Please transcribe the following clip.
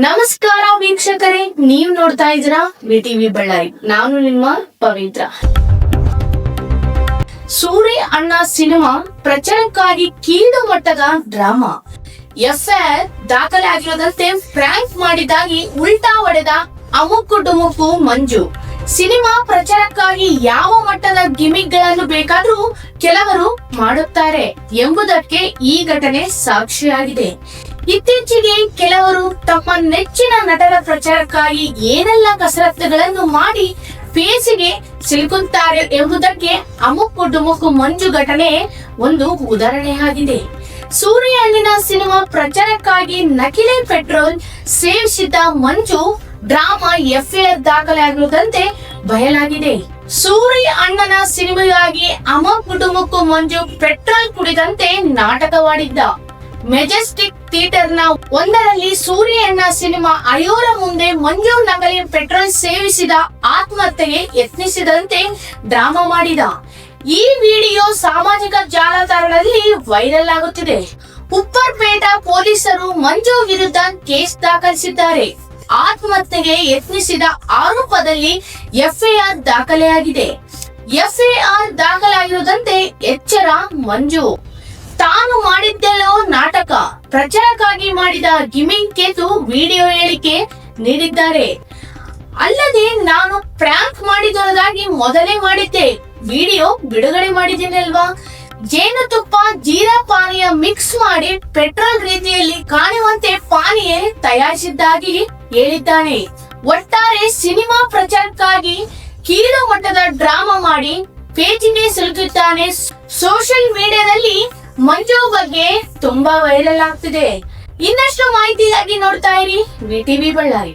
ನಮಸ್ಕಾರ ವೀಕ್ಷಕರೇ, ನೀವು ನೋಡ್ತಾ ಇದ್ದೀರಾ ವಿಟಿವಿ ಬಳ್ಳಾರಿ. ನಾನು ನಿಮ್ಮ ಪವಿತ್ರ. ಸೂರ್ಯ ಅಣ್ಣ ಸಿನಿಮಾ ಪ್ರಚಾರಕ್ಕಾಗಿ ಕೀಳು ಮಟ್ಟದ ಡ್ರಾಮಾ. ಎಫ್ಐಆರ್ ದಾಖಲೆ ಆಗಿರೋದಂತೆ ಪ್ರ್ಯಾಂಕ್ ಮಾಡಿದಾಗಿ ಉಲ್ಟಾ ಹೊಡೆದ ಅಮುಕು ಡುಮುಕು ಮಂಜು. ಸಿನಿಮಾ ಪ್ರಚಾರಕ್ಕಾಗಿ ಯಾವ ಮಟ್ಟದ ಗಿಮಿಕ್ ಗಳನ್ನು ಬೇಕಾದ್ರೂ ಕೆಲವರು ಮಾಡುತ್ತಾರೆ ಎಂಬುದಕ್ಕೆ ಈ ಘಟನೆ ಸಾಕ್ಷಿಯಾಗಿದೆ. ಇತ್ತೀಚೆಗೆ ಕೆಲವರು ತಮ್ಮ ನೆಚ್ಚಿನ ನಟರ ಪ್ರಚಾರಕ್ಕಾಗಿ ಏನೆಲ್ಲ ಕಸರತ್ತುಗಳನ್ನು ಮಾಡಿ ಫೇಸಿಗೆ ಸಿಲುಕುತ್ತಾರೆ ಎಂಬುದಕ್ಕೆ ಅಮುಕು ಡುಮುಕು ಮಂಜು ಘಟನೆ ಒಂದು ಉದಾಹರಣೆಯಾಗಿದೆ. ಸೂರ್ಯ ಅಣ್ಣನ ಸಿನಿಮಾ ಪ್ರಚಾರಕ್ಕಾಗಿ ನಕಲಿ ಪೆಟ್ರೋಲ್ ಸೇವಿಸಿದ್ದ ಮಂಜು ಡ್ರಾಮಾ ಎಫ್ಐಆರ್ ದಾಖಲೆ ಆಗಿರುವುದಂತೆ ಬಯಲಾಗಿದೆ. ಸೂರ್ಯ ಅಣ್ಣನ ಸಿನಿಮಾಗಾಗಿ ಅಮುಕು ಡುಮುಕು ಮಂಜು ಪೆಟ್ರೋಲ್ ಕುಡಿದಂತೆ ನಾಟಕವಾಡಿದ್ದ. ಮೆಜೆಸ್ಟಿಕ್ ಥಿಯೇಟರ್ ನ ಒಂದರಲ್ಲಿ ಸೂರ್ಯ ಅಣ್ಣ ಸಿನಿಮಾ ಅಯೋರ ಮುಂದೆ ಮಂಜು ನಕಲಿ ಪೆಟ್ರೋಲ್ ಸೇವಿಸಿದ ಆತ್ಮಹತ್ಯೆಗೆ ಯತ್ನಿಸಿದಂತೆ ಡ್ರಾಮಾ ಮಾಡಿದ. ಈ ವಿಡಿಯೋ ಸಾಮಾಜಿಕ ಜಾಲತಾಣಗಳಲ್ಲಿ ವೈರಲ್ ಆಗುತ್ತಿದೆ. ಉಪ್ಪರ್ಪೇಟ ಪೊಲೀಸರು ಮಂಜು ವಿರುದ್ಧ ಕೇಸ್ ದಾಖಲಿಸಿದ್ದಾರೆ. ಆತ್ಮಹತ್ಯೆಗೆ ಯತ್ನಿಸಿದ ಆರೋಪದಲ್ಲಿ ಎಫ್ಐಆರ್ ದಾಖಲೆಯಾಗಿದೆ. ಎಫ್ಐಆರ್ ದಾಖಲಾಗಿರುವುದಂತೆ ಎಚ್ಚರ ಮಂಜು ತಾನು ಮಾಡಿದ್ದೆಲ್ಲೋ ನಾಟಕ, ಪ್ರಚಾರಕ್ಕಾಗಿ ಮಾಡಿದ ಗಿಮಿಕ್ ಎಂದು ವಿಡಿಯೋ ಹೇಳಿಕೆ ನೀಡಿದ್ದಾರೆ. ಅಲ್ಲದೆ ನಾನು ಪ್ರ್ಯಾಂಕ್ ಮಾಡಿದೊಳಗಾಗಿ ಮೊದಲೇ ಮಾಡಿದ್ದೆ, ವಿಡಿಯೋ ಬಿಡುಗಡೆ ಮಾಡಿದ್ದೀನಿ ಅಲ್ವಾ. ಜೇನುತುಪ್ಪ ಜೀರಾ ಪಾನೀಯ ಮಿಕ್ಸ್ ಮಾಡಿ ಪೆಟ್ರೋಲ್ ರೀತಿಯಲ್ಲಿ ಕಾಣುವಂತೆ ಪಾನೀಯ ತಯಾರಿಸಿದ್ದಾಗಿ ಹೇಳಿದ್ದಾನೆ. ಒಟ್ಟಾರೆ ಸಿನಿಮಾ ಪ್ರಚಾರಕ್ಕಾಗಿ ಕೀಳು ಮಟ್ಟದ ಡ್ರಾಮಾ ಮಾಡಿ ಪೇಜಿಗೆ ಸಿಲುಕಿದ್ದಾನೆ. ಸೋಷಿಯಲ್ ಮೀಡಿಯಾದಲ್ಲಿ ಮಂಜು ಬಗ್ಗೆ ತುಂಬಾ ವೈರಲ್ ಆಗ್ತಿದೆ. ಇನ್ನಷ್ಟು ಮಾಹಿತಿಗಾಗಿ ನೋಡ್ತಾ ಇರಿ ವಿಟಿವಿ ಬಳ್ಳಾರಿ.